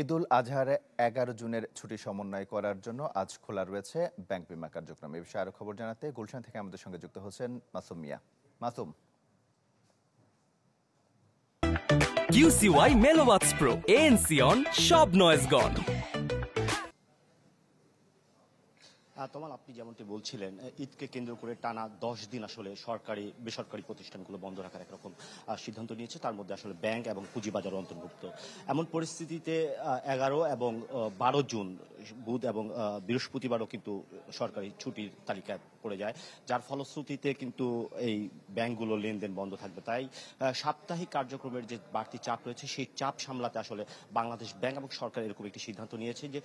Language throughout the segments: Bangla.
ঈদুল আজহার 11 জুনের ছুটি সমন্বয় করার জন্য আজ খোলা রয়েছে ব্যাংক বিমা কার্যক্রম। এ বিষয়ে আরো খবর জানাতে গুলশান থেকে আমাদের সঙ্গে যুক্ত হচ্ছেন Masum Mia. Masum, QCY Melowax Pro ANC on সব নয়েজ গন। তমাল, আপনি যেমনটি বলছিলেন, ঈদকে কেন্দ্র করে টানা 10 দিন আসলে সরকারি বেসরকারি প্রতিষ্ঠানগুলো বন্ধ রাখার একরকম সিদ্ধান্ত নিয়েছে। তার মধ্যে আসলে ব্যাংক এবং পুঁজিবাজার অন্তর্ভুক্ত। এমন পরিস্থিতিতে 11 এবং 12 জুন বুধ এবং বৃহস্পতিবারও কিন্তু সরকারি ছুটির তালিকায় পড়ে যায়, যার ফলশ্রুতিতে কিন্তু এই ব্যাংকগুলো লেনদেন বন্ধ থাকবে। তাই সাপ্তাহিক কার্যক্রমের যে বাড়তি চাপ রয়েছে সেই চাপ সামলাতে আসলে বাংলাদেশ ব্যাংক এবং সরকার এরকম একটি সিদ্ধান্ত নিয়েছে যে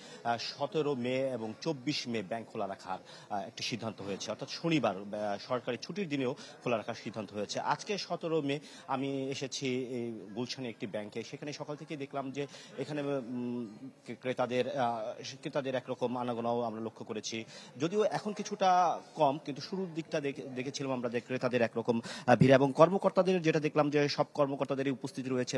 17 মে এবং 24 মে ব্যাংক খোলা রাখার একটি সিদ্ধান্ত হয়েছে। অর্থাৎ শনিবার সরকারি ছুটির দিনেও খোলা রাখার সিদ্ধান্ত হয়েছে। আজকে 17 মে আমি এসেছি গুলশানে একটি ব্যাংকে। সেখানে সকাল থেকে দেখলাম যে এখানে ক্রেতাদের একরকম আনাগোনাও আমরা লক্ষ্য করেছি। যদিও এখন কিছুটা কম, কিন্তু শুরুর দিকটা দেখেছিলাম আমরা যে ক্রেতাদের একরকম ভিড়, এবং কর্মকর্তাদের যেটা দেখলাম যে সব কর্মকর্তাদেরই উপস্থিতি রয়েছে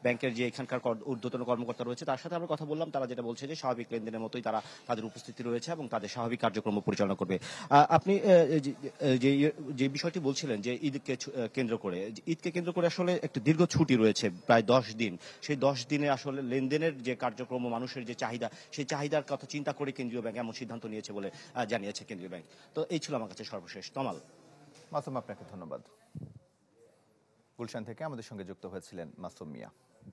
ব্যাংকের যে এখানকার ঊর্ধ্বতন কর্মকর্তা রয়েছে তার সাথে আমরা কথা বললাম। তারা যেটা বলছে যে স্বাভাবিক লেনদেনের মতোই তাদের উপস্থিতি রয়েছে এবং তাদের স্বাভাবিক কার্যক্রম পরিচালনা করবে। আপনি যে বিষয়টি বলছিলেন যে ঈদকে কেন্দ্র করে আসলে একটা দীর্ঘ ছুটি রয়েছে প্রায় 10 দিন। সেই 10 দিনে আসলে লেনদেনের যে কার্যক্রম, মানুষের যে চাহিদা, সেই চাহিদার কথা চিন্তা করে কেন্দ্রীয় ব্যাংক এমন সিদ্ধান্ত নিয়েছে বলে জানিয়েছে কেন্দ্রীয় ব্যাংক। তো এই ছিল আমার কাছে সর্বশেষ। তমাল। মাসুম, আপনাকে ধন্যবাদ। গুলশান থেকে আমাদের সঙ্গে যুক্ত হয়েছিলেন মাসুম মিয়া।